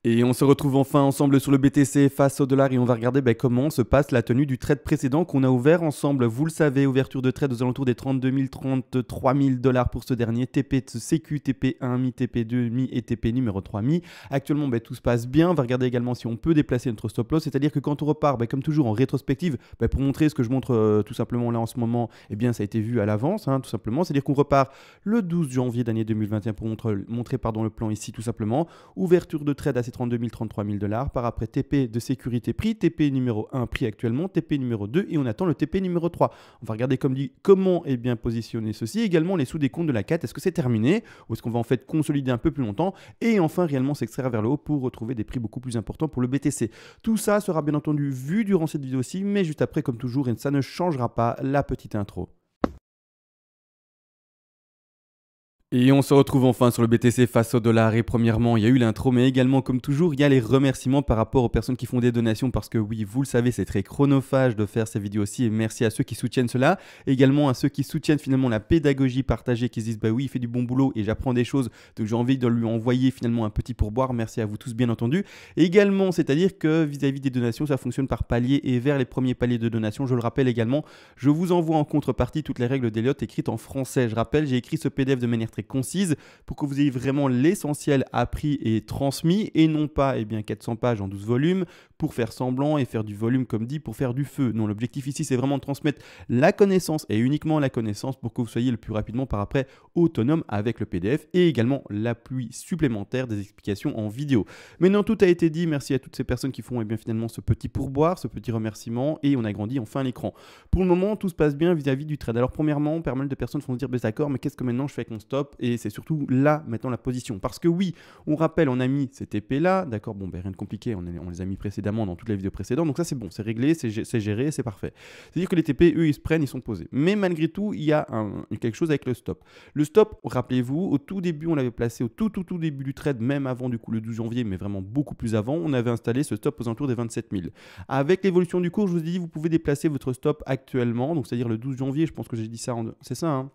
Et on se retrouve enfin ensemble sur le BTC face au dollar et on va regarder comment se passe la tenue du trade précédent qu'on a ouvert ensemble. Vous le savez, ouverture de trade aux alentours des 32 000, 33 000 dollars pour ce dernier. TP de CQ, TP1 mi, TP2 mi et TP numéro 3 mi. Actuellement, tout se passe bien. On va regarder également si on peut déplacer notre stop loss, c'est-à-dire que quand on repart, comme toujours en rétrospective, pour montrer ce que je montre tout simplement là en ce moment, ça a été vu à l'avance, tout simplement. C'est-à-dire qu'on repart le 12 janvier d'année 2021 pour montrer le plan ici tout simplement. Ouverture de trade à ces 32 000, 33 000 dollars. Par après, TP de sécurité prix, TP numéro 1 prix actuellement, TP numéro 2 et on attend le TP numéro 3. On va regarder comme dit comment est bien positionné ceci. Également les sous-décomptes de la 4. Est-ce que c'est terminé ou est-ce qu'on va en fait consolider un peu plus longtemps et enfin réellement s'extraire vers le haut pour retrouver des prix beaucoup plus importants pour le BTC. Tout ça sera bien entendu vu durant cette vidéo-ci, mais juste après comme toujours et ça ne changera pas la petite intro. Et on se retrouve enfin sur le BTC face au dollar et premièrement il y a eu l'intro mais également comme toujours il y a les remerciements par rapport aux personnes qui font des donations parce que oui vous le savez c'est très chronophage de faire ces vidéos aussi et merci à ceux qui soutiennent cela, également à ceux qui soutiennent finalement la pédagogie partagée qui se disent oui il fait du bon boulot et j'apprends des choses donc j'ai envie de lui envoyer finalement un petit pourboire, merci à vous tous bien entendu. Et également c'est à dire que vis-à-vis des donations ça fonctionne par palier et vers les premiers paliers de donation je le rappelle également je vous envoie en contrepartie toutes les règles d'Elliott écrites en français. Je rappelle j'ai écrit ce PDF de manière très concise pour que vous ayez vraiment l'essentiel appris et transmis et non pas 400 pages en 12 volumes pour faire semblant et faire du volume comme dit pour faire du feu. Non, l'objectif ici c'est vraiment de transmettre la connaissance et uniquement la connaissance pour que vous soyez le plus rapidement par après autonome avec le PDF et également l'appui supplémentaire des explications en vidéo. Maintenant tout a été dit, merci à toutes ces personnes qui font finalement ce petit pourboire, ce petit remerciement et on agrandit enfin l'écran. Pour le moment tout se passe bien vis-à-vis du trade. Alors premièrement, pas mal de personnes vont se dire d'accord mais qu'est-ce que maintenant je fais avec mon stop et c'est surtout là maintenant la position parce que oui on rappelle on a mis ces TP là d'accord rien de compliqué on les a mis précédemment dans toutes les vidéos précédentes donc ça c'est bon c'est réglé c'est géré c'est parfait, c'est à dire que les TP eux ils se prennent ils sont posés mais malgré tout il y a quelque chose avec le stop. Le stop rappelez-vous au tout début on l'avait placé au tout début du trade même avant du coup le 12 janvier mais vraiment beaucoup plus avant on avait installé ce stop aux alentours des 27 000. Avec l'évolution du cours je vous ai dit vous pouvez déplacer votre stop actuellement donc c'est à dire le 12 janvier je pense que j'ai dit ça c'est ça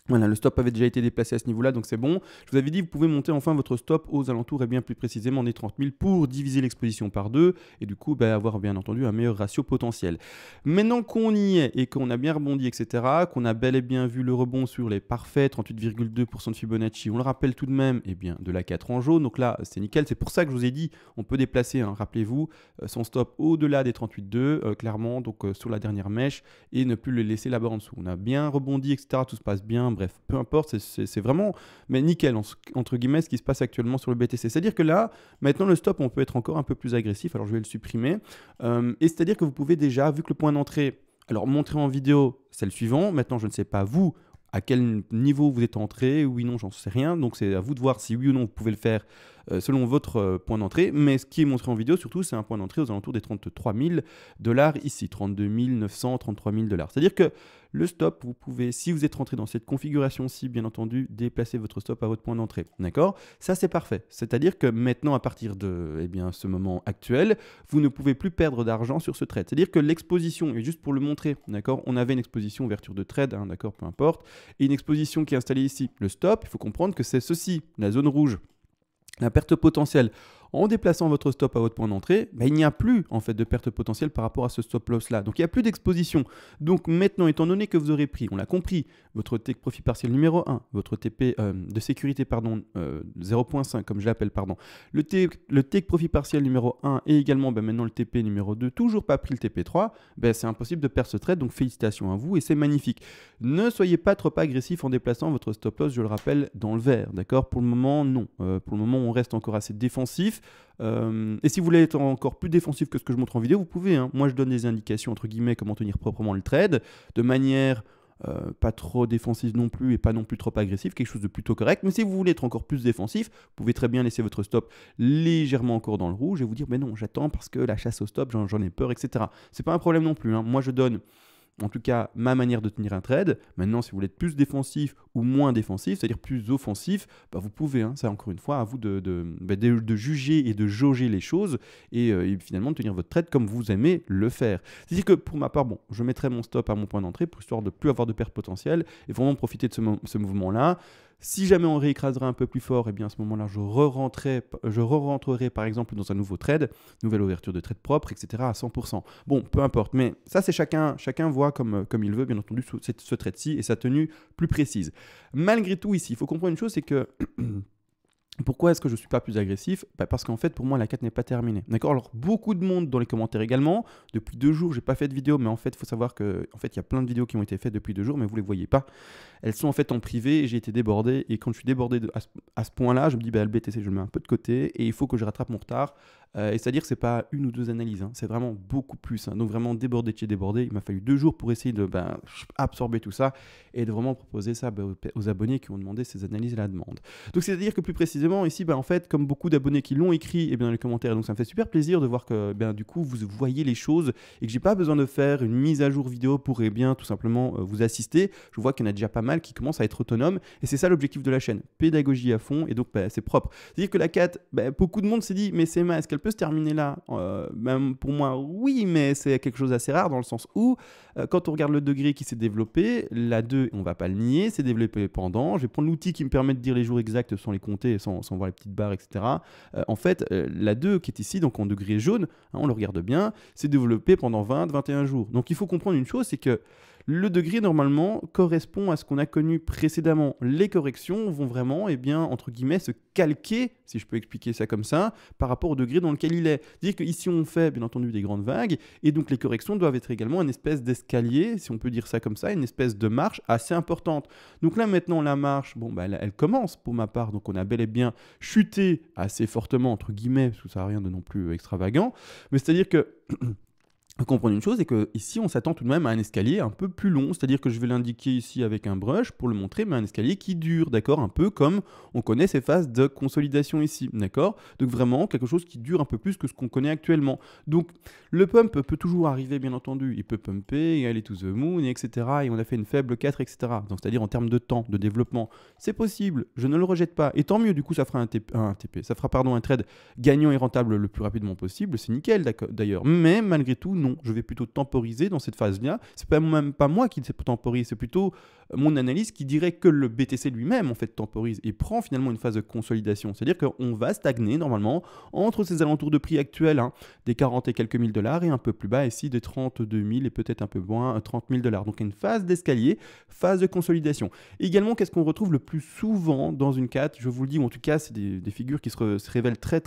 Voilà, le stop avait déjà été déplacé à ce niveau-là, donc c'est bon. Je vous avais dit, vous pouvez monter enfin votre stop aux alentours et bien plus précisément des 30 000 pour diviser l'exposition par 2 et du coup avoir bien entendu un meilleur ratio potentiel. Maintenant qu'on y est et qu'on a bien rebondi, etc., qu'on a bel et bien vu le rebond sur les parfaits 38,2% de Fibonacci, on le rappelle tout de même, de la 4 en jaune, donc là c'est nickel. C'est pour ça que je vous ai dit, on peut déplacer, rappelez-vous, son stop au-delà des 38,2, clairement, donc sur la dernière mèche et ne plus le laisser là-bas en dessous. On a bien rebondi, etc., tout se passe bien. Bref, peu importe, c'est vraiment nickel entre guillemets ce qui se passe actuellement sur le BTC. C'est-à-dire que là, maintenant le stop, on peut être encore un peu plus agressif. Alors je vais le supprimer. Et c'est-à-dire que vous pouvez déjà, vu que le point d'entrée, alors montrer en vidéo, c'est le suivant. Maintenant, je ne sais pas vous, à quel niveau vous êtes entré, oui, non, j'en sais rien. Donc c'est à vous de voir si oui ou non vous pouvez le faire selon votre point d'entrée. Mais ce qui est montré en vidéo, surtout, c'est un point d'entrée aux alentours des 33 000 dollars ici, 32 900, 33 000 dollars. C'est-à-dire que le stop, vous pouvez, si vous êtes rentré dans cette configuration-ci, bien entendu, déplacer votre stop à votre point d'entrée. D'accord? Ça, c'est parfait. C'est-à-dire que maintenant, à partir de ce moment actuel, vous ne pouvez plus perdre d'argent sur ce trade. C'est-à-dire que l'exposition, et juste pour le montrer, d'accord, on avait une exposition ouverture de trade, d'accord, peu importe, et une exposition qui est installée ici. Le stop, il faut comprendre que c'est ceci, la zone rouge. La perte potentielle, en déplaçant votre stop à votre point d'entrée, il n'y a plus en fait de perte potentielle par rapport à ce stop loss là. Donc il n'y a plus d'exposition. Donc maintenant, étant donné que vous aurez pris, on l'a compris, votre take profit partiel numéro 1, votre TP de sécurité 0.5 comme je l'appelle le take profit partiel numéro 1 et également maintenant le TP numéro 2, toujours pas pris le TP3, c'est impossible de perdre ce trade. Donc félicitations à vous et c'est magnifique. Ne soyez pas trop agressif en déplaçant votre stop loss, je le rappelle, dans le vert. D'accord? Pour le moment, non. Pour le moment, on reste encore assez défensif. Et si vous voulez être encore plus défensif que ce que je montre en vidéo, vous pouvez. Moi, je donne des indications, entre guillemets, comment tenir proprement le trade, de manière pas trop défensive non plus et pas non plus trop agressive, quelque chose de plutôt correct. Mais si vous voulez être encore plus défensif, vous pouvez très bien laisser votre stop légèrement encore dans le rouge et vous dire, mais non, j'attends parce que la chasse au stop, j'en ai peur, etc. C'est pas un problème non plus. Moi, je donne en tout cas ma manière de tenir un trade. Maintenant, si vous voulez être plus défensif ou moins défensif, c'est-à-dire plus offensif, vous pouvez, c'est encore une fois à vous de juger et de jauger les choses et finalement de tenir votre trade comme vous aimez le faire. C'est-à-dire que pour ma part, je mettrai mon stop à mon point d'entrée pour histoire de ne plus avoir de perte potentielle et vraiment profiter de ce mouvement-là. Si jamais on réécrasera un peu plus fort, et bien à ce moment-là, je re-rentrerai par exemple dans un nouveau trade, nouvelle ouverture de trade propre, etc. à 100%. Bon, peu importe, mais ça c'est chacun voit comme il veut, bien entendu, ce trade-ci et sa tenue plus précise. Malgré tout, ici, il faut comprendre une chose, c'est que pourquoi est-ce que je ne suis pas plus agressif? Parce qu'en fait, pour moi, la quête n'est pas terminée. D'accord? Alors, beaucoup de monde dans les commentaires également. Depuis 2 jours, je n'ai pas fait de vidéo, mais en fait, il faut savoir que, il y a plein de vidéos qui ont été faites depuis 2 jours, mais vous ne les voyez pas. Elles sont en fait en privé et j'ai été débordé. Et quand je suis débordé à ce point-là, je me dis, le BTC, je le mets un peu de côté et il faut que je rattrape mon retard. Et c'est-à-dire que ce n'est pas 1 ou 2 analyses, hein, c'est vraiment beaucoup plus. Hein. Donc, vraiment débordé de chez débordé. Il m'a fallu 2 jours pour essayer de absorber tout ça et de vraiment proposer ça aux abonnés qui ont demandé ces analyses à la demande. Donc, c'est-à-dire que plus précisément, ici, en fait, comme beaucoup d'abonnés qui l'ont écrit dans les commentaires, donc ça me fait super plaisir de voir que du coup, vous voyez les choses et que j'ai pas besoin de faire une mise à jour vidéo pour tout simplement vous assister. Je vois qu'il y en a déjà pas mal qui commencent à être autonomes et c'est ça l'objectif de la chaîne, pédagogie à fond et donc c'est propre. C'est-à-dire que la 4, beaucoup de monde s'est dit, mais Sema, est-ce qu'elle peut se terminer là? Pour moi, oui, mais c'est quelque chose d'assez rare dans le sens où quand on regarde le degré qui s'est développé, la 2, on va pas le nier, s'est développé pendant. Je vais prendre l'outil qui me permet de dire les jours exacts sans les compter, sans voir les petites barres, etc. En fait, la 2 qui est ici, donc en degré jaune, hein, on le regarde bien, s'est développée pendant 20-21 jours. Donc il faut comprendre une chose, c'est que le degré, normalement, correspond à ce qu'on a connu précédemment. Les corrections vont vraiment, entre guillemets, se calquer, si je peux expliquer ça comme ça, par rapport au degré dans lequel il est. C'est-à-dire qu'ici, on fait, bien entendu, des grandes vagues, et donc les corrections doivent être également une espèce d'escalier, si on peut dire ça comme ça, une espèce de marche assez importante. Donc là, maintenant, la marche, elle commence, pour ma part, donc on a bel et bien chuté assez fortement, entre guillemets, parce que ça n'a rien de non plus extravagant, mais c'est-à-dire que... comprendre une chose, c'est qu'ici, on s'attend tout de même à un escalier un peu plus long, c'est-à-dire que je vais l'indiquer ici avec un brush pour le montrer, mais un escalier qui dure, d'accord? Un peu comme on connaît ces phases de consolidation ici, d'accord? Donc vraiment, quelque chose qui dure un peu plus que ce qu'on connaît actuellement. Donc, le pump peut toujours arriver, bien entendu, il peut pumper, et aller to the moon, etc. Et on a fait une faible 4, etc. Donc, c'est-à-dire en termes de temps, de développement, c'est possible, je ne le rejette pas. Et tant mieux, du coup, ça fera un trade gagnant et rentable le plus rapidement possible, c'est nickel d'ailleurs. Mais malgré tout, non, je vais plutôt temporiser dans cette phase-là. C'est même pas moi qui temporise, c'est plutôt mon analyse qui dirait que le BTC lui-même en fait temporise et prend finalement une phase de consolidation. C'est-à-dire qu'on va stagner normalement entre ces alentours de prix actuels, hein, des 40 et quelques mille dollars et un peu plus bas ici des 32 000 et peut-être un peu moins 30 000 dollars. Donc une phase d'escalier, phase de consolidation. Et également, qu'est-ce qu'on retrouve le plus souvent dans une 4? Je vous le dis, ou en tout cas, c'est des figures qui se révèlent très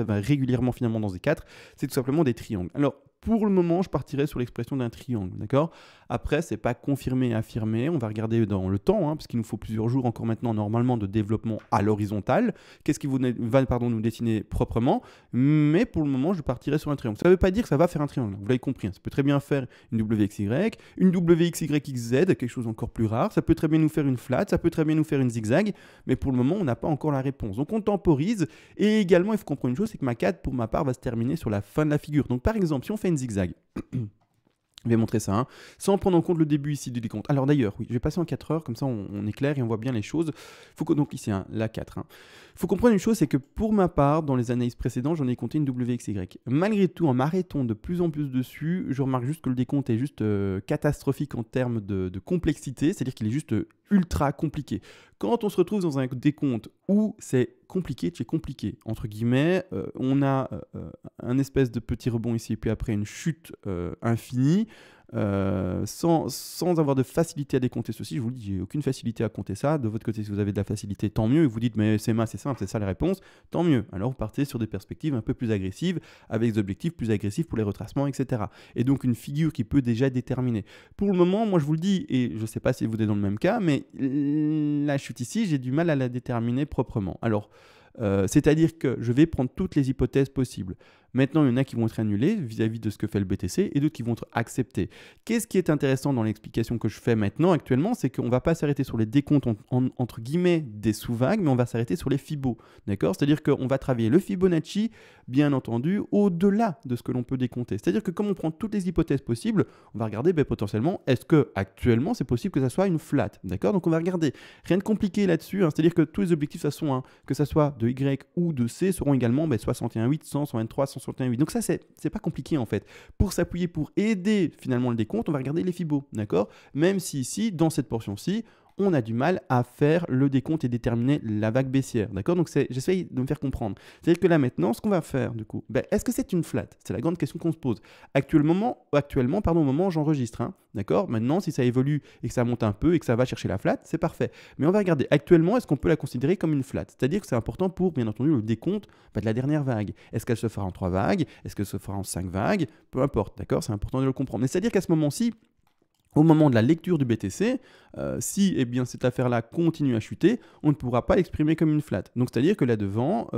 régulièrement finalement dans des 4. C'est tout simplement des triangles. Alors, pour le moment, je partirai sur l'expression d'un triangle, d'accord? Après, c'est pas confirmé et affirmé. On va regarder dans le temps, hein, parce qu'il nous faut plusieurs jours encore maintenant, normalement, de développement à l'horizontale. Qu'est-ce qui va nous dessiner proprement? Mais pour le moment, je partirai sur un triangle. Ça ne veut pas dire que ça va faire un triangle. Vous l'avez compris, hein. Ça peut très bien faire une WXY, une WXYXZ, quelque chose encore plus rare. Ça peut très bien nous faire une flat, ça peut très bien nous faire une zigzag. Mais pour le moment, on n'a pas encore la réponse. Donc, on temporise. Et également, il faut comprendre une chose, c'est que ma 4, pour ma part, va se terminer sur la fin de la figure. Donc, par exemple, si on fait une zigzag, je vais montrer ça, hein, sans prendre en compte le début ici du décompte. Alors d'ailleurs, oui, je vais passer en 4 heures, comme ça on est clair et on voit bien les choses. Donc ici, hein, la 4. Il faut comprendre une chose, c'est que pour ma part, dans les analyses précédentes, j'en ai compté une WXY. Malgré tout, en m'arrêtant de plus en plus dessus, je remarque juste que le décompte est juste catastrophique en termes de complexité, c'est-à-dire qu'il est juste ultra compliqué. Quand on se retrouve dans un décompte où c'est compliqué, entre guillemets, on a un espèce de petit rebond ici, et puis après une chute infinie, sans avoir de facilité à décompter ceci. Je vous le dis, j'ai aucune facilité à compter ça. De votre côté, si vous avez de la facilité, tant mieux. Et vous dites, mais c'est simple, c'est ça la réponse, tant mieux. Alors vous partez sur des perspectives un peu plus agressives, avec des objectifs plus agressifs pour les retracements, etc. Et donc une figure qui peut déjà déterminer. Pour le moment, moi je vous le dis, et je ne sais pas si vous êtes dans le même cas, mais la chute ici, j'ai du mal à la déterminer proprement. Alors, c'est-à-dire que je vais prendre toutes les hypothèses possibles. Maintenant, il y en a qui vont être annulées vis-à-vis de ce que fait le BTC et d'autres qui vont être acceptées. Qu'est-ce qui est intéressant dans l'explication que je fais maintenant, actuellement, c'est qu'on ne va pas s'arrêter sur les décomptes entre guillemets des sous-vagues, mais on va s'arrêter sur les Fibos. D'accord? C'est-à-dire qu'on va travailler le Fibonacci, bien entendu, au-delà de ce que l'on peut décompter. C'est-à-dire que comme on prend toutes les hypothèses possibles, on va regarder potentiellement, est-ce que actuellement c'est possible que ça soit une flat? D'accord? Donc on va regarder. Rien de compliqué là-dessus, hein. C'est-à-dire que tous les objectifs, de toute façon, hein, que ça soit de Y ou de C, seront également 61,8, 100, 123, 161,8. Donc ça, c'est pas compliqué en fait. Pour s'appuyer, pour aider finalement le décompte, on va regarder les Fibos, d'accord? Même si ici, dans cette portion-ci, on a du mal à faire le décompte et déterminer la vague baissière. D'accord? Donc j'essaye de me faire comprendre. C'est-à-dire que là maintenant, ce qu'on va faire du coup, est-ce que c'est une flat? C'est la grande question qu'on se pose. Actuellement, au moment où j'enregistre. Hein, d'accord? Maintenant, si ça évolue et que ça monte un peu et que ça va chercher la flat, c'est parfait. Mais on va regarder actuellement, est-ce qu'on peut la considérer comme une flat? C'est-à-dire que c'est important pour, bien entendu, le décompte de la dernière vague. Est-ce qu'elle se fera en 3 vagues? Est-ce qu'elle se fera en 5 vagues? Peu importe, d'accord? C'est important de le comprendre. Mais c'est-à-dire qu'à ce moment-ci, au moment de la lecture du BTC, si eh bien, cette affaire-là continue à chuter, on ne pourra pas l'exprimer comme une flat. Donc c'est-à-dire que là-devant,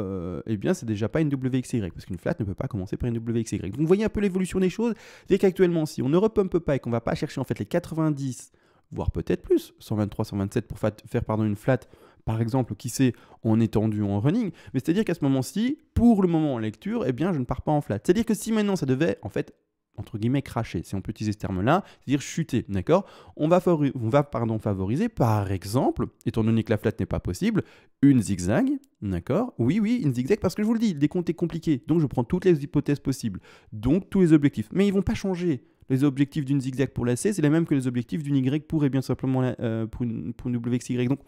eh bien, c'est déjà pas une WXY, parce qu'une flat ne peut pas commencer par une WXY. Donc vous voyez un peu l'évolution des choses. C'est-à-dire qu'actuellement, si on ne repumpe pas et qu'on ne va pas chercher en fait les 90, voire peut-être plus, 123, 127 pour faire une flat, par exemple, qui sait, en étendu ou en running, mais c'est-à-dire qu'à ce moment-ci, pour le moment en lecture, eh bien, je ne pars pas en flat. C'est-à-dire que si maintenant ça devait, en fait, entre guillemets, cracher, si on peut utiliser ce terme-là, c'est-à-dire chuter, d'accord? On va favoriser, par exemple, étant donné que la flat n'est pas possible, une zigzag, d'accord? Oui, une zigzag, parce que je vous le dis, le décompte est compliqué, donc je prends toutes les hypothèses possibles, donc tous les objectifs, mais ils ne vont pas changer. Les objectifs d'une zigzag pour la C, c'est les mêmes que les objectifs d'une Y pour, et bien simplement, pour une WXY, donc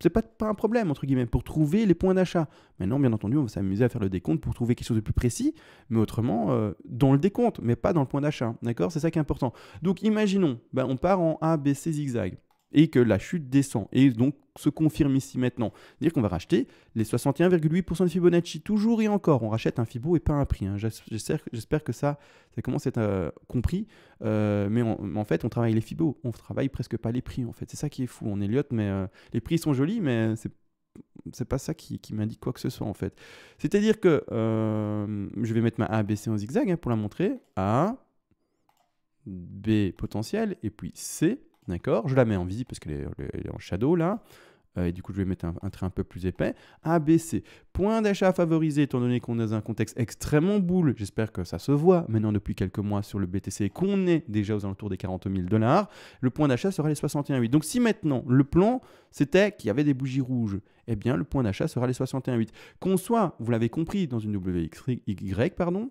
c'est pas un problème, entre guillemets, pour trouver les points d'achat. Maintenant, bien entendu, on va s'amuser à faire le décompte pour trouver quelque chose de plus précis, mais autrement, dans le décompte, mais pas dans le point d'achat. D'accord? C'est ça qui est important. Donc, imaginons, on part en A, B, C zigzag, et que la chute descend, et donc se confirme ici maintenant. C'est-à-dire qu'on va racheter les 61,8% de Fibonacci, toujours et encore. On rachète un Fibo et pas un prix. Hein. J'espère que ça commence à être compris. Mais en fait, on travaille les Fibos, on travaille presque pas les prix. En fait, c'est ça qui est fou. On est Elliott, mais les prix sont jolis, mais c'est pas ça qui m'indique quoi que ce soit en fait. C'est-à-dire que je vais mettre ma A, B, C en zigzag pour la montrer. A, B potentiel, et puis C. D'accord, je la mets en visible parce qu'elle est en shadow là. Et du coup, je vais mettre un trait un peu plus épais. ABC, point d'achat favorisé, étant donné qu'on est dans un contexte extrêmement boule. J'espère que ça se voit maintenant depuis quelques mois sur le BTC, qu'on est déjà aux alentours des 40 000 $. Le point d'achat sera les 61,8. Donc, si maintenant le plan c'était qu'il y avait des bougies rouges, eh bien, le point d'achat sera les 61,8. Qu'on soit, vous l'avez compris, dans une WXY, pardon,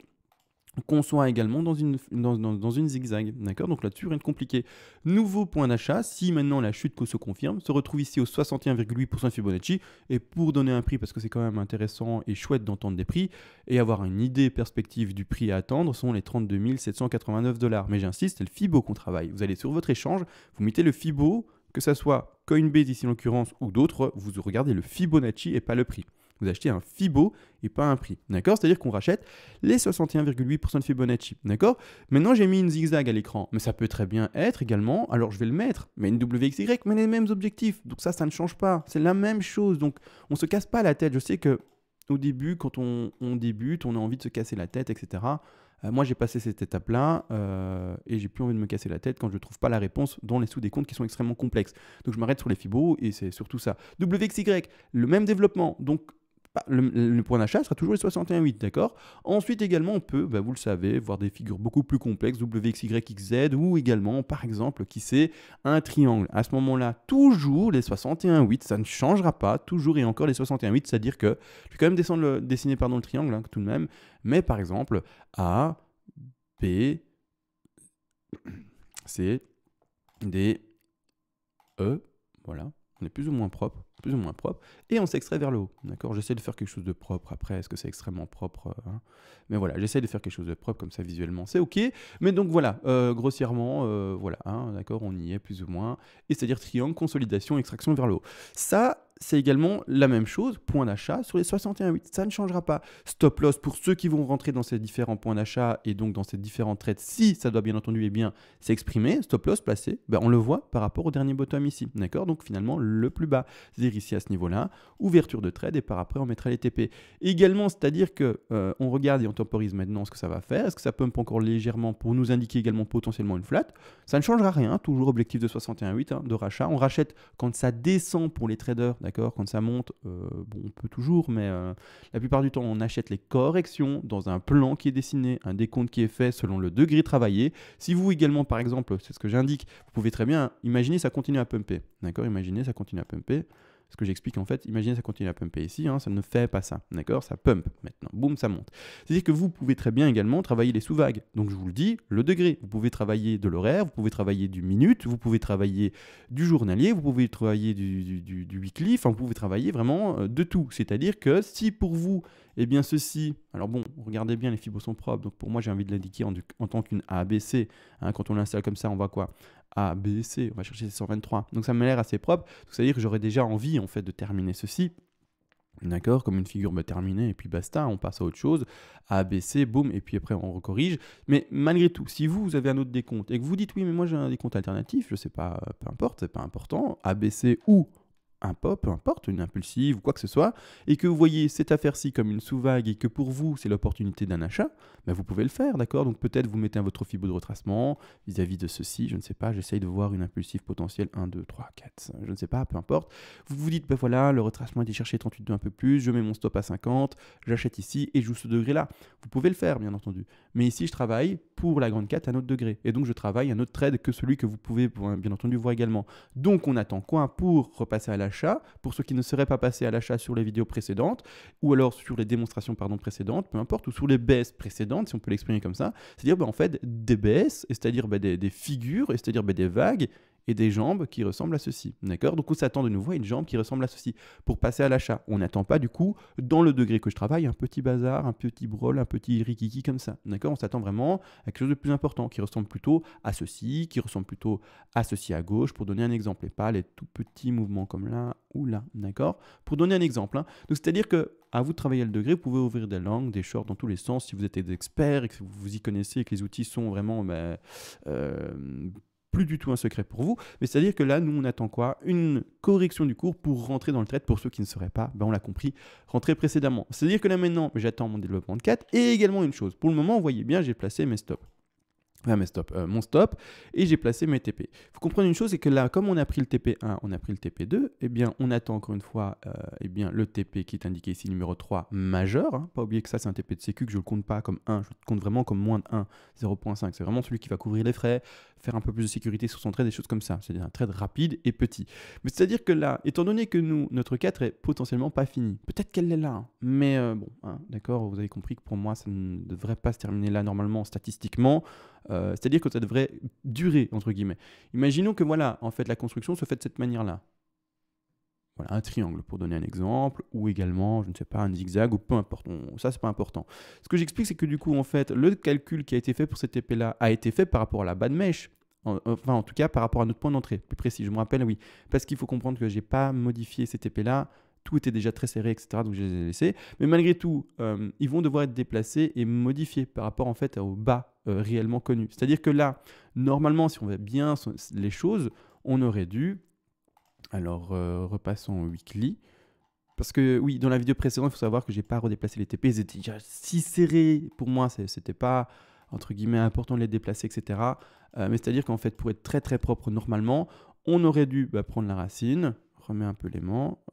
qu'on soit également dans une zigzag. D'accord? Donc là-dessus, rien de compliqué. Nouveau point d'achat, si maintenant la chute se confirme, se retrouve ici au 61,8% de Fibonacci. Et pour donner un prix, parce que c'est quand même intéressant et chouette d'entendre des prix, et avoir une idée perspective du prix à attendre, sont les 32 789 $. Mais j'insiste, c'est le Fibo qu'on travaille. Vous allez sur votre échange, vous mettez le Fibo, que ça soit Coinbase ici en l'occurrence ou d'autres, vous regardez le Fibonacci et pas le prix. Vous achetez un Fibo et pas un prix. D'accord? C'est-à-dire qu'on rachète les 61,8% de Fibonacci. D'accord? Maintenant, j'ai mis une zigzag à l'écran. Mais ça peut très bien être également, alors je vais le mettre, mais une WXY, mais les mêmes objectifs. Donc ça ne change pas. C'est la même chose. Donc on ne se casse pas la tête. Je sais que au début, quand on débute, on a envie de se casser la tête, etc. Moi, j'ai passé cette étape-là et j'ai plus envie de me casser la tête quand je ne trouve pas la réponse dans les sous-décomptes qui sont extrêmement complexes. Donc je m'arrête sur les Fibos et c'est surtout ça. WXY, le même développement. Donc le point d'achat sera toujours les 61,8, d'accord? Ensuite également, on peut, vous le savez, voir des figures beaucoup plus complexes, WXYXZ, ou également, par exemple, qui c'est un triangle. À ce moment-là, toujours les 61,8, ça ne changera pas, toujours et encore les 61,8, c'est-à-dire que je vais quand même dessiner le triangle, hein, tout de même, mais par exemple, A, B, C, D, E, voilà. On est plus ou moins propre, et on s'extrait vers le haut, d'accord? J'essaie de faire quelque chose de propre, après, est-ce que c'est extrêmement propre hein? Mais voilà, j'essaie de faire quelque chose de propre, comme ça, visuellement, c'est OK. Mais donc, voilà, grossièrement, voilà, hein, d'accord, on y est plus ou moins, et c'est-à-dire triangle, consolidation, extraction vers le haut. Ça, c'est également la même chose, point d'achat sur les 61,8, ça ne changera pas. Stop loss pour ceux qui vont rentrer dans ces différents points d'achat, et donc dans ces différents trades, si ça doit bien entendu, eh bien, s'exprimer, stop loss placé, on le voit par rapport au dernier bottom ici, d'accord? Donc, finalement, le plus bas. C'est-à-dire ici à ce niveau-là, ouverture de trade et par après on mettra les TP. Également, c'est-à-dire que on regarde et on temporise maintenant ce que ça va faire. Est-ce que ça pump encore légèrement pour nous indiquer également potentiellement une flat? Ça ne changera rien, toujours objectif de 61,8 hein, de rachat. On rachète quand ça descend pour les traders, d'accord? Quand ça monte, on peut toujours, mais la plupart du temps on achète les corrections dans un plan qui est dessiné, un décompte qui est fait selon le degré travaillé. Si vous également, par exemple, c'est ce que j'indique, vous pouvez très bien imaginer ça continue à pumper, d'accord? Imaginez ça continue à pumper. Ce que j'explique en fait, imaginez ça continue à pumper ici, hein, ça ne fait pas ça, d'accord? Ça pump maintenant, boum, ça monte. C'est-à-dire que vous pouvez très bien également travailler les sous-vagues. Donc je vous le dis, le degré. Vous pouvez travailler de l'horaire, vous pouvez travailler du minute, vous pouvez travailler du journalier, vous pouvez travailler du weekly, enfin vous pouvez travailler vraiment de tout. C'est-à-dire que si pour vous, eh bien ceci, alors bon, regardez bien, les fibres sont propres, donc pour moi j'ai envie de l'indiquer en tant qu'une ABC. Hein, quand on l'installe comme ça, on voit quoi? A, B, C, on va chercher 123. Donc ça m'a l'air assez propre, c'est-à-dire que j'aurais déjà envie en fait de terminer ceci. D'accord, comme une figure terminée, et puis basta, on passe à autre chose, A, B, C, boum, et puis après on recorrige. Mais malgré tout, si vous avez un autre décompte, et que vous dites oui, mais moi j'ai un décompte alternatif, je sais pas, peu importe, c'est pas important, A, B, C ou un pop, peu importe, une impulsive ou quoi que ce soit, et que vous voyez cette affaire-ci comme une sous-vague et que pour vous c'est l'opportunité d'un achat, ben vous pouvez le faire, d'accord? Donc peut-être vous mettez un votre fibre de retracement vis-à-vis de ceci, je ne sais pas, j'essaye de voir une impulsive potentielle 1, 2, 3, 4, je ne sais pas, peu importe. Vous vous dites, ben voilà, le retracement est chercher 38,2 un peu plus, je mets mon stop à 50, j'achète ici et je joue ce degré-là. Vous pouvez le faire, bien entendu. Mais ici, je travaille pour la grande 4 à un autre degré. Et donc, je travaille un autre trade que celui que vous pouvez, bien entendu, voir également. Donc, on attend quoi pour repasser à l'achat? Pour ceux qui ne seraient pas passés à l'achat sur les vidéos précédentes, ou alors sur les démonstrations précédentes, peu importe, ou sur les baisses précédentes, si on peut l'exprimer comme ça, c'est-à-dire en fait des baisses, c'est-à-dire des figures, c'est-à-dire des vagues, et des jambes qui ressemblent à ceci. D'accord? Donc on s'attend de nouveau à une jambe qui ressemble à ceci pour passer à l'achat. On n'attend pas du coup, dans le degré que je travaille, un petit bazar, un petit brawl, un petit rikiki comme ça. D'accord? On s'attend vraiment à quelque chose de plus important, qui ressemble plutôt à ceci, qui ressemble plutôt à ceci à gauche, pour donner un exemple, et pas les tout petits mouvements comme là ou là. D'accord? Pour donner un exemple. Hein. Donc c'est-à-dire que à vous de travailler le degré, vous pouvez ouvrir des langues, des shorts dans tous les sens si vous êtes des experts et que vous y connaissez et que les outils sont vraiment plus du tout un secret pour vous, mais c'est-à-dire que là, nous, on attend quoi? Une correction du cours pour rentrer dans le trade. Pour ceux qui ne seraient pas, on l'a compris, rentrer précédemment. C'est-à-dire que là, maintenant, j'attends mon développement de 4 et également une chose. Pour le moment, vous voyez bien, j'ai placé mes stops. Enfin, mon stop, et j'ai placé mes TP. Il faut comprendre une chose, c'est que là, comme on a pris le TP1, on a pris le TP2, eh bien, on attend encore une fois eh bien, le TP qui est indiqué ici, numéro 3, majeur. Hein. Pas oublier que ça, c'est un TP de sécu, que je ne le compte pas comme 1, je le compte vraiment comme moins de 1, 0.5. C'est vraiment celui qui va couvrir les frais, faire un peu plus de sécurité sur son trade, des choses comme ça. C'est-à-dire un trade rapide et petit. Mais c'est-à-dire que là, étant donné que notre 4 est potentiellement pas fini, peut-être qu'elle est là, hein, mais bon, hein, d'accord, vous avez compris que pour moi, ça ne devrait pas se terminer là normalement, statistiquement. C'est-à-dire que ça devrait durer, entre guillemets. Imaginons que voilà, en fait, la construction se fait de cette manière-là. Voilà, un triangle pour donner un exemple, ou également, je ne sais pas, un zigzag, ou peu importe, ça c'est pas important. Ce que j'explique, c'est que du coup, en fait, le calcul qui a été fait pour cette épée-là a été fait par rapport à la bas de mèche, enfin en tout cas par rapport à notre point d'entrée, plus précis, je me rappelle, oui, parce qu'il faut comprendre que j'ai pas modifié cette épée-là, tout était déjà très serré, etc. Donc je les ai laissés. Mais malgré tout, ils vont devoir être déplacés et modifiés par rapport en fait au bas réellement connu. C'est-à-dire que là, normalement, si on veut bien les choses, on aurait dû. Alors, repassons au weekly. Parce que oui, dans la vidéo précédente, il faut savoir que j'ai pas redéplacé les TP. Ils étaient déjà si serrés. Pour moi, c'était pas entre guillemets important de les déplacer, etc. Mais c'est-à-dire qu'en fait, pour être très très propre normalement, on aurait dû prendre la racine, remet un peu l'aimant.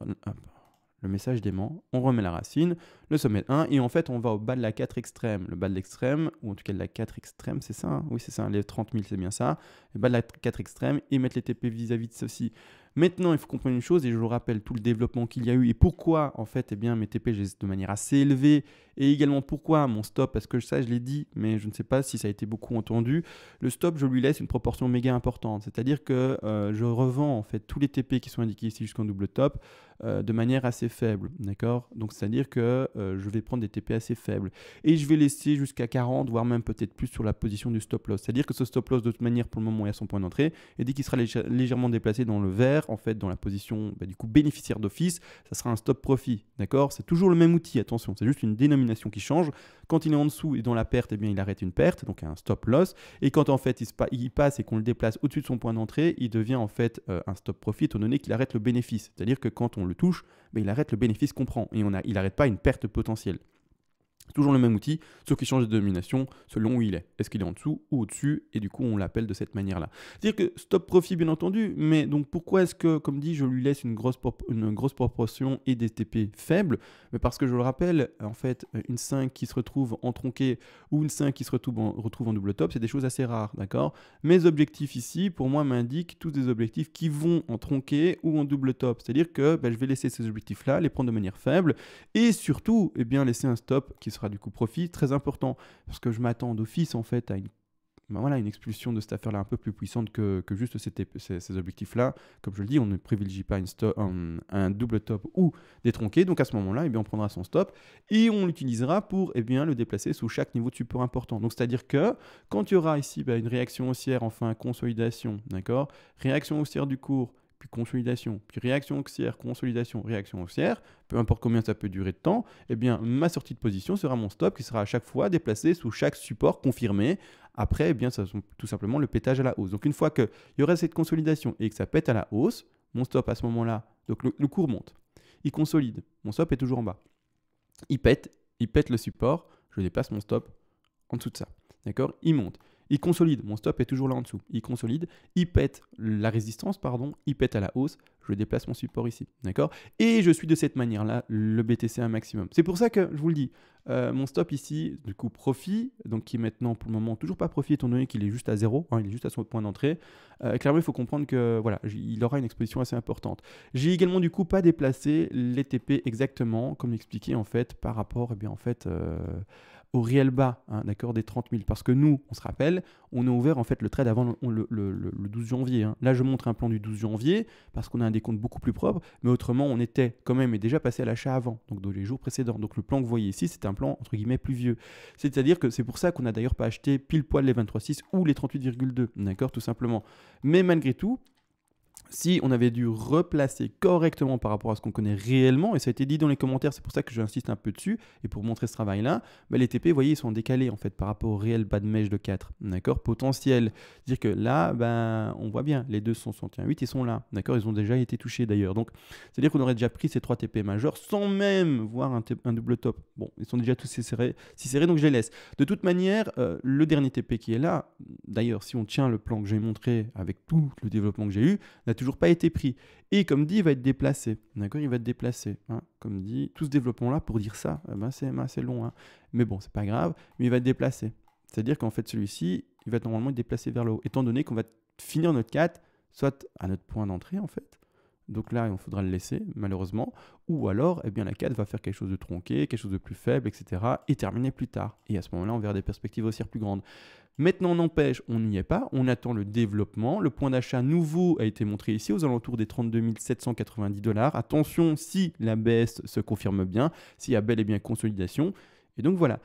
Le message d'aimant, on remet la racine, le sommet 1, et en fait on va au bas de la 4 extrême. Le bas de l'extrême, ou en tout cas de la 4 extrême, c'est ça, hein? Oui c'est ça, les 30 000 c'est bien ça. Le bas de la 4 extrême, et mettre les TP vis-à-vis de ceci. Maintenant, il faut comprendre une chose, et je vous rappelle tout le développement qu'il y a eu, et pourquoi en fait, eh bien, mes TP j'ai de manière assez élevée, et également pourquoi mon stop, parce que ça je l'ai dit, mais je ne sais pas si ça a été beaucoup entendu, le stop je lui laisse une proportion méga importante, c'est-à-dire que je revends en fait tous les TP qui sont indiqués ici jusqu'en double top, de manière assez faible, d'accord? Donc c'est-à-dire que je vais prendre des TP assez faibles et je vais laisser jusqu'à 40, voire même peut-être plus sur la position du stop loss. C'est-à-dire que ce stop loss de toute manière pour le moment est à son point d'entrée et dès qu'il sera légèrement déplacé dans le vert, en fait dans la position du coup bénéficiaire d'office, ça sera un stop profit, d'accord? C'est toujours le même outil, attention, c'est juste une dénomination qui change. Quand il est en dessous et dans la perte, eh bien il arrête une perte, donc un stop loss, et quand en fait il passe et qu'on le déplace au-dessus de son point d'entrée, il devient en fait un stop profit étant donné qu'il arrête le bénéfice. C'est-à-dire que quand on le touche, il arrête le bénéfice qu'on prend et il n'arrête pas une perte potentielle. Toujours le même outil, sauf qu'il change de dénomination selon où il est. Est-ce qu'il est en dessous ou au-dessus? Et du coup, on l'appelle de cette manière-là. C'est-à-dire que stop profit, bien entendu, mais donc pourquoi est-ce que, comme dit, je lui laisse une grosse proportion et des TP faibles? Mais parce que je le rappelle, en fait, une 5 qui se retrouve en tronqué ou une 5 qui se retrouve en double top, c'est des choses assez rares, d'accord? Mes objectifs ici, pour moi, m'indiquent tous des objectifs qui vont en tronqué ou en double top. C'est-à-dire que je vais laisser ces objectifs-là, les prendre de manière faible et surtout, eh bien, laisser un stop qui sera du coup profit très important parce que je m'attends d'office en fait à une expulsion de cette affaire-là un peu plus puissante que juste ces objectifs-là. Comme je le dis, on ne privilégie pas un double top ou des tronqués. Donc à ce moment-là, eh bien, on prendra son stop et on l'utilisera pour le déplacer sous chaque niveau de support important. Donc c'est-à-dire que quand il y aura ici une réaction haussière, enfin consolidation, d'accord, réaction haussière du cours, puis consolidation, puis réaction haussière, consolidation, réaction haussière, peu importe combien ça peut durer de temps, eh bien ma sortie de position sera mon stop qui sera à chaque fois déplacé sous chaque support confirmé. Après, eh bien, ça sera tout simplement le pétage à la hausse. Donc une fois qu'il y aura cette consolidation et que ça pète à la hausse, mon stop à ce moment-là, donc le cours monte, il consolide, mon stop est toujours en bas. Il pète le support, je déplace mon stop en dessous de ça. D'accord? Il monte. Il consolide, mon stop est toujours là en dessous. Il consolide, il pète la résistance, il pète à la hausse, je déplace mon support ici. D'accord? Et je suis de cette manière-là le BTC un maximum. C'est pour ça que je vous le dis, mon stop ici, du coup profit, donc qui est maintenant pour le moment toujours pas profit étant donné qu'il est juste à 0, il est juste à son point d'entrée. Clairement, il faut comprendre que voilà, il aura une exposition assez importante. J'ai également du coup pas déplacé les TP exactement, comme expliqué en fait, par rapport au réel bas, d'accord, des 30 000. Parce que nous, on se rappelle, on a ouvert en fait le trade avant le 12 janvier. Là, je montre un plan du 12 janvier parce qu'on a un décompte beaucoup plus propre, mais autrement, on était quand même déjà passé à l'achat avant, donc dans les jours précédents. Donc le plan que vous voyez ici, c'est un plan entre guillemets plus vieux. C'est-à-dire que c'est pour ça qu'on n'a d'ailleurs pas acheté pile poil les 23,6 ou les 38,2, d'accord, tout simplement. Mais malgré tout, si on avait dû replacer correctement par rapport à ce qu'on connaît réellement, et ça a été dit dans les commentaires, c'est pour ça que j'insiste un peu dessus, et pour montrer ce travail-là, les TP, vous voyez, ils sont décalés en fait par rapport au réel bas de mèche de 4, d'accord, potentiel. C'est-à-dire que là, on voit bien, les 261,8, ils sont là, d'accord, ils ont déjà été touchés d'ailleurs. Donc, c'est-à-dire qu'on aurait déjà pris ces 3 TP majeurs sans même voir un double top. Bon, ils sont déjà tous si serrés, donc je les laisse. De toute manière, le dernier TP qui est là, d'ailleurs, si on tient le plan que j'ai montré avec tout le développement que j'ai eu, n'a toujours pas été pris. Et comme dit, il va être déplacé. D'accord, il va être déplacé. Comme dit, tout ce développement-là, pour dire ça, c'est assez long. Mais bon, c'est pas grave, mais il va être déplacé. C'est-à-dire qu'en fait, celui-ci, il va normalement être déplacé vers le haut. Étant donné qu'on va finir notre 4, soit à notre point d'entrée, en fait. Donc là, il faudra le laisser, malheureusement. Ou alors, eh bien, la 4 va faire quelque chose de tronqué, quelque chose de plus faible, etc. et terminer plus tard. Et à ce moment-là, on verra des perspectives haussières plus grandes. Maintenant, n'empêche, on n'y est pas, on attend le développement. Le point d'achat nouveau a été montré ici aux alentours des 32 790 $. Attention si la baisse se confirme bien, s'il y a bel et bien consolidation. Et donc voilà.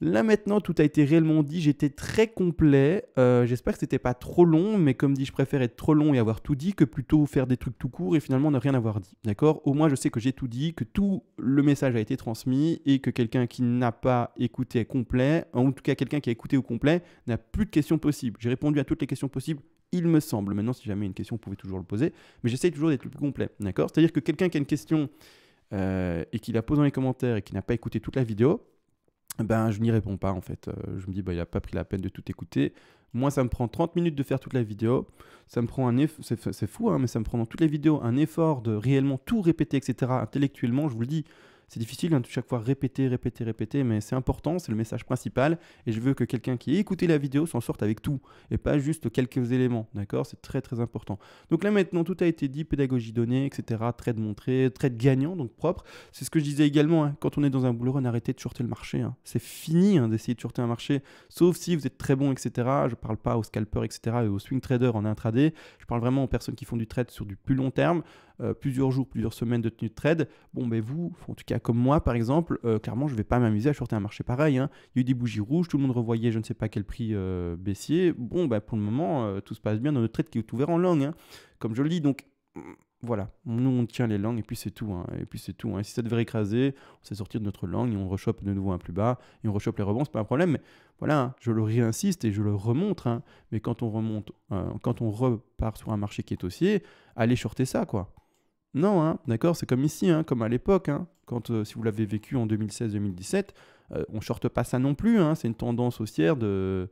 Là maintenant, tout a été réellement dit, j'étais très complet. J'espère que c'était pas trop long, mais comme dit, je préfère être trop long et avoir tout dit que plutôt faire des trucs tout court et finalement ne rien avoir dit. D'accord? Au moins, je sais que j'ai tout dit, que tout le message a été transmis et que quelqu'un qui n'a pas écouté complet, en tout cas quelqu'un qui a écouté au complet, n'a plus de questions possibles. J'ai répondu à toutes les questions possibles. Il me semble. Maintenant, si jamais une question, vous pouvez toujours le poser, mais j'essaye toujours d'être le plus complet. D'accord? C'est-à-dire que quelqu'un qui a une question et qui la pose dans les commentaires et qui n'a pas écouté toute la vidéo, je n'y réponds pas en fait. Je me dis, il n'a pas pris la peine de tout écouter. Moi, ça me prend 30 minutes de faire toute la vidéo. Ça me prend c'est fou, mais ça me prend dans toutes les vidéos un effort de réellement tout répéter, etc. Intellectuellement, je vous le dis. C'est difficile de chaque fois répéter, mais c'est important, c'est le message principal. Et je veux que quelqu'un qui ait écouté la vidéo s'en sorte avec tout et pas juste quelques éléments. D'accord? C'est très très important. Donc là maintenant, tout a été dit, pédagogie donnée, etc. Trade montré, trade gagnant, donc propre. C'est ce que je disais également. Quand on est dans un bull run, arrêtez de shorter le marché. C'est fini d'essayer de shorter un marché, sauf si vous êtes très bon, etc. Je ne parle pas aux scalpers, etc. et aux swing traders en intraday. Je parle vraiment aux personnes qui font du trade sur du plus long terme. Plusieurs jours, plusieurs semaines de tenue de trade. Vous, en tout cas comme moi par exemple, clairement je ne vais pas m'amuser à shorter un marché pareil. Il y a eu des bougies rouges, tout le monde revoyait je ne sais pas quel prix baissier. Pour le moment, tout se passe bien dans notre trade qui est ouvert en long, comme je le dis. Donc voilà, nous on tient les langues et puis c'est tout. Et puis c'est tout. Si ça devait écraser, on sait sortir de notre langue et on rechoppe de nouveau un plus bas et on rechoppe les rebonds, c'est pas un problème. Mais voilà, je le réinsiste et je le remontre. Mais quand on remonte, quand on repart sur un marché qui est haussier, allez shorter ça quoi. Non, hein, d'accord, c'est comme ici, hein, comme à l'époque, hein, quand, si vous l'avez vécu en 2016-2017, on shorte pas ça non plus, hein, c'est une tendance haussière de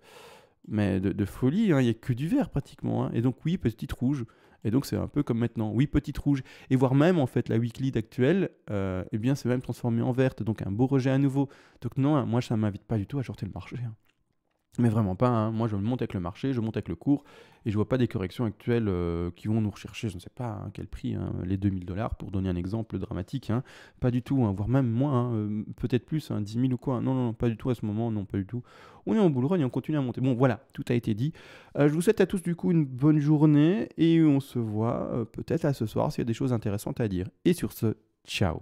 folie, hein, il n'y a que du vert pratiquement, hein. Et donc oui, petite rouge. Et donc c'est un peu comme maintenant, oui, petite rouge. Et voire même, en fait, la weekly actuelle, eh bien, c'est même transformé en verte, donc un beau rejet à nouveau. Donc non, hein, moi, ça ne m'invite pas du tout à shorter le marché, hein. Mais vraiment pas, hein. Moi je monte avec le marché, je monte avec le cours, et je vois pas des corrections actuelles qui vont nous rechercher, je ne sais pas hein, quel prix, hein, les 2000 $ pour donner un exemple dramatique, hein. Pas du tout, hein, voire même moins, hein, peut-être plus, hein, 10 000 ou quoi. Non, non, non, pas du tout à ce moment, non, pas du tout. On est en bull run et on continue à monter. Bon, voilà, tout a été dit. Je vous souhaite à tous du coup une bonne journée, et on se voit peut-être à ce soir s'il y a des choses intéressantes à dire. Et sur ce, ciao.